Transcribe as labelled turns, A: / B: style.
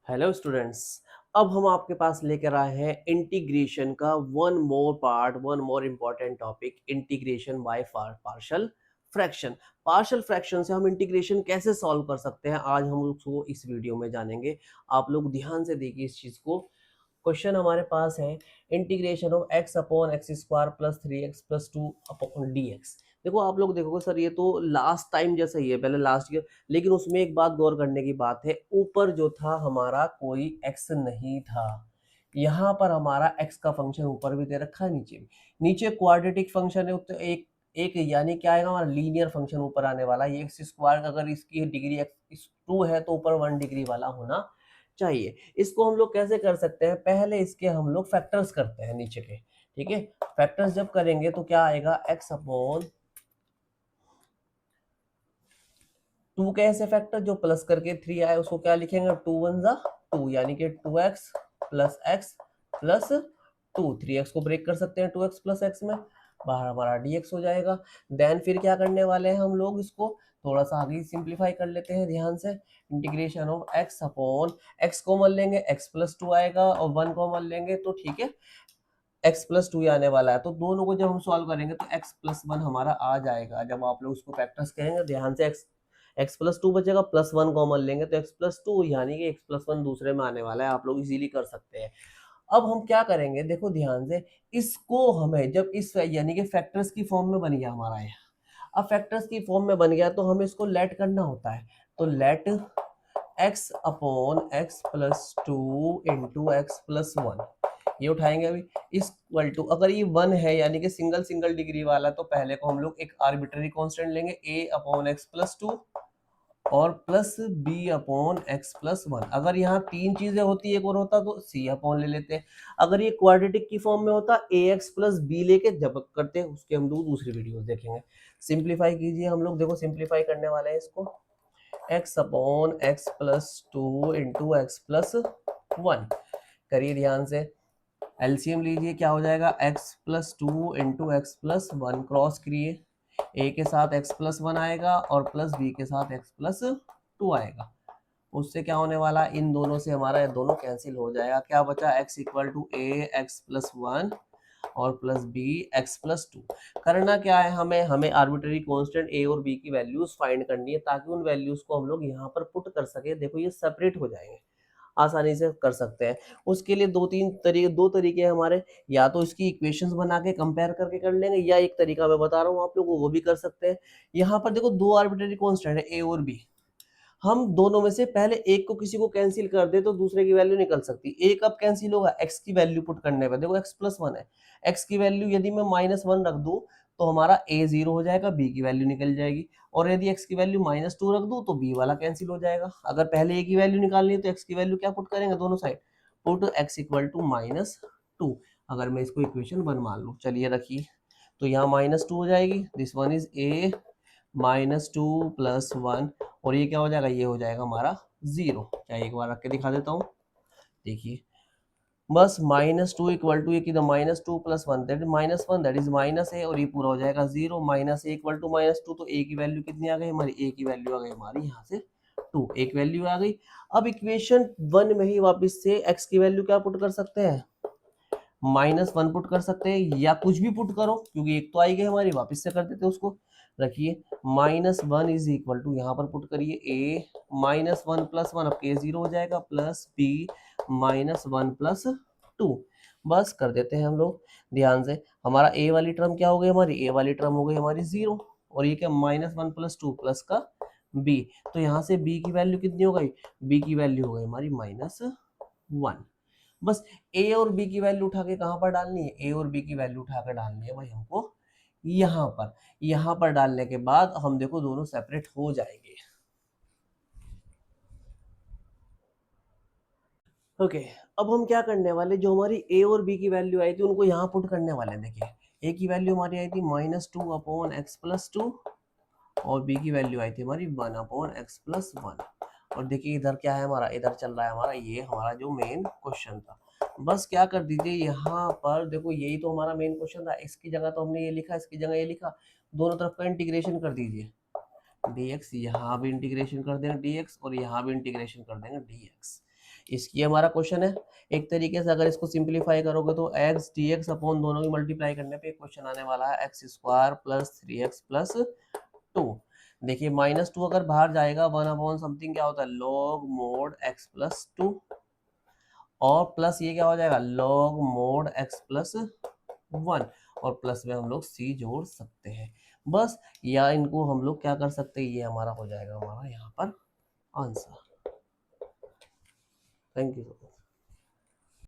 A: Hello students. अब हम आपके पास लेकर आए हैं इंटीग्रेशन का one more part, one more important topic, integration by partial fraction. Partial fraction से हम इंटीग्रेशन कैसे सॉल्व कर सकते हैं, आज हम उसको इस वीडियो में जानेंगे। आप लोग ध्यान से देखिए इस चीज़ को। क्वेश्चन हमारे पास है integration of x upon x square plus 3x plus 2 upon D x. देखो आप लोग देखोगे सर ये तो लास्ट टाइम जैसा ही है, पहले लास्ट ईयर, लेकिन उसमें एक बात गौर करने की बात है, ऊपर जो था हमारा कोई x नहीं था। यहाँ पर हमारा x का फंक्शन ऊपर भी दे रखा है, नीचे भी। नीचे क्वाड्रेटिक फंक्शन है तो एक एक यानी क्या आएगा हमारा लीनियर फंक्शन ऊपर आने वाला है। ये एक्स स्क्वायर अगर इसकी डिग्री एक्स 2 है तो ऊपर 1 डिग्री वाला होना चाहिए। इसको हम लोग कैसे कर सकते हैं, पहले इसके हम लोग फैक्टर्स करते हैं नीचे के। ठीक है, फैक्टर्स जब करेंगे तो क्या आएगा, x अपॉन 2 के ऐसे फैक्टर जो प्लस करके 3 आए उसको क्या लिखेंगे, 2 वन जा 2 यानी कि 2x plus x plus 2। 3x को ब्रेक कर सकते हैं 2x प्लस एक्स में, बाहर हमारा dx हो जाएगा। देन फिर क्या करने वाले हैं हम लोग, इसको थोड़ा सा आगे सिंप्लीफाई कर लेते हैं ध्यान से। Integration of x upon x common लेंगे, x प्लस 2 आएगा और 1 कॉमन लेंगे तो ठीक है x प्लस 2 आने वाला है। तो दोनों को जब हम सॉल्व करेंगे तो x प्लस 1 हमारा आ जाएगा। जब आप लोग उसको फैक्टर्स कहेंगे ध्यान से, x प्लस 2 बचेगा, प्लस 1 कॉमन लेंगे तो x प्लस 2 यानी कि x प्लस 1 दूसरे में आने वाला है। आप लोग इजीली कर सकते हैं। अब हम क्या करेंगे, देखो ध्यान से, इसको हमें जब इस यानी कि फैक्टर्स की फॉर्म में बन गया हमारा ये, अब फैक्टर्स की फॉर्म में बन गया तो हमें इसको लेट करना होता है। तो let x upon x plus 2 into x plus 1, ये उठाएंगे अभी। इस इक्वल टू, अगर ये 1 है यानी कि सिंगल सिंगल डिग्री वाला, तो पहले को हम लोग एक आर्बिट्ररी कांस्टेंट लेंगे a अपॉन एक्स प्लस 2 और plus b upon x plus 1। अगर यहाँ तीन चीजें होती एक और होता तो c अपॉन ले लेते हैं। अगर ये क्वाड्रेटिक की फॉर्म में होता ax प्लस b लेके जब करते हैं, उसके हम लोग दूसरी वीडियो देखेंगे। सिंप्लीफाई कीजिए, हम लोग देखो सिंप्लीफाई करने वाले हैं इसको। x upon x plus 2 into x plus 1 करिए ध्यान से। एलसीएम लीजिए, क्या हो जाएगा, x plus 2 into x plus 1, cross करिए, a के साथ x प्लस 1 आएगा और प्लस b के साथ x प्लस 2 आएगा। उससे क्या होने वाला, इन दोनों से हमारा ये दोनों कैंसिल हो जाएगा। क्या बचा, x equal to a x plus 1 और प्लस b एक्स प्लस 2। करना क्या है, हमें हमें आर्बिट्ररी कांस्टेंट a और b की वैल्यूज फाइंड करनी है, ताकि उन वैल्यूज को हम लोग यहाँ पर पुट कर सके। देखो ये सेपरेट हो जाएंगे, आसानी से कर सकते हैं। उसके लिए दो तरीके हैं हमारे। या तो इसकी इक्वेशंस बना के कंपेयर करके कर लेंगे, या एक तरीका मैं बता रहा हूँ आप लोगों को, वो भी कर सकते हैं। यहाँ पर देखो दो आर्बिट्ररी कांस्टेंट है, a और b। हम दोनों में से पहले एक को किसी को कैंसिल कर दे तो दूसरे की वैल्यू निकल सकती है। एक अब कैंसिल होगा x की वैल्यू पुट करने पर, देखो x प्लस 1 है, x की वैल्यू यदि मैं -1 रख दूं तो हमारा a 0 हो जाएगा, b की वैल्यू निकल जाएगी। और यदि x की वैल्यू -2 रख दूं तो b वाला कैंसिल हो जाएगा। अगर पहले a की वैल्यू निकालनी है तो x की वैल्यू क्या पुट करेंगे, दोनों side put x equal to -2। अगर मैं इसको इक्वेशन 1 मान लूं, चलिए रखिए, तो यहाँ -2 हो जाएगी, this one is a -2 plus 1, और ये क्या हो जाएगा, ये हो जाएगा हमारा 0। क्या एक बार रख के दिखा देता हूँ, देखिए बस -2 इक्वल टू, ये किधर -2 plus 1 that -1 that is minus है, और ये पूरा हो जाएगा 0। -a इक्वल टू -2, तो a की वैल्यू कितनी आ गई हमारी, a की वैल्यू आ गई हमारी यहाँ से 2, एक वैल्यू आ गई। अब इक्वेशन 1 में ही वापस से x की वैल्यू क्या पुट कर सकते हैं, -1 पुट कर सकते हैं, या कुछ भी पुट करो क्योंकि एक तो आई गई हमारी, वापस से कर देते हैं उसको। रखिए -1 इज इक्वल टू, यहाँ पर पुट करिए a -1 प्लस 1, अब k 0 हो जाएगा, प्लस b -1 प्लस 2। बस कर देते हैं हम लोग ध्यान से। हमारा a वाली टर्म क्या हो गई हमारी, a वाली टर्म हो गई हमारी 0, और ये क्या -1 प्लस 2 प्लस का b। तो यहाँ से b की वैल्यू कितनी हो गई, b की वैल्यू हो गई हमारी -1। बस a और b की वैल्यू उठा के कहां पर डालनी है, a और b की वैल्यू उठा के डालनी है भाई हमको यहाँ पर डालने के बाद हम देखो दोनों सेपरेट हो जाएंगे। ओके, अब हम क्या करने वाले, जो हमारी a और b की वैल्यू आई थी उनको यहाँ पुट करने वाले। देखिए a की वैल्यू हमारी आई थी -2 अपॉन एक्स प्लस 2, और b की वैल्यू आई थी हमारी 1 अपॉन एक्स प्लस 1। और देखिए इधर क्या है हमारा, इधर चल रहा है हमारा ये हमारा जो मेन क्वेश्चन था। बस क्या कर दीजिए यहाँ पर, देखो यही तो हमारा मेन क्वेश्चन था, इसकी जगह तो हमने ये लिखा, इसकी जगह ये लिखा, दोनों तरफ का इंटीग्रेशन कर दीजिए। dx यहाँ भी इंटीग्रेशन कर देंगे dx, और यहाँ भी इंटीग्रेशन कर देंगे dx। इसकी हमारा क्वेश्चन है। एक तरीके से अगर इसको सिंप्लीफाई करोगे तो एक्स डी एक्स अपॉन दोनों की मल्टीप्लाई करने पे क्वेश्चन आने वाला है x square plus 3x plus 2। देखिए -2 अगर बाहर जाएगा 1 अपॉन समथिंग क्या होता है लॉग मोड x प्लस 2, और प्लस ये क्या हो जाएगा लॉग मोड x प्लस 1, और प्लस में हम लोग c जोड़ सकते हैं बस, या इनको हम लोग क्या कर सकते हैं, ये हमारा हो जाएगा हमारा यहाँ पर आंसर। Thank you.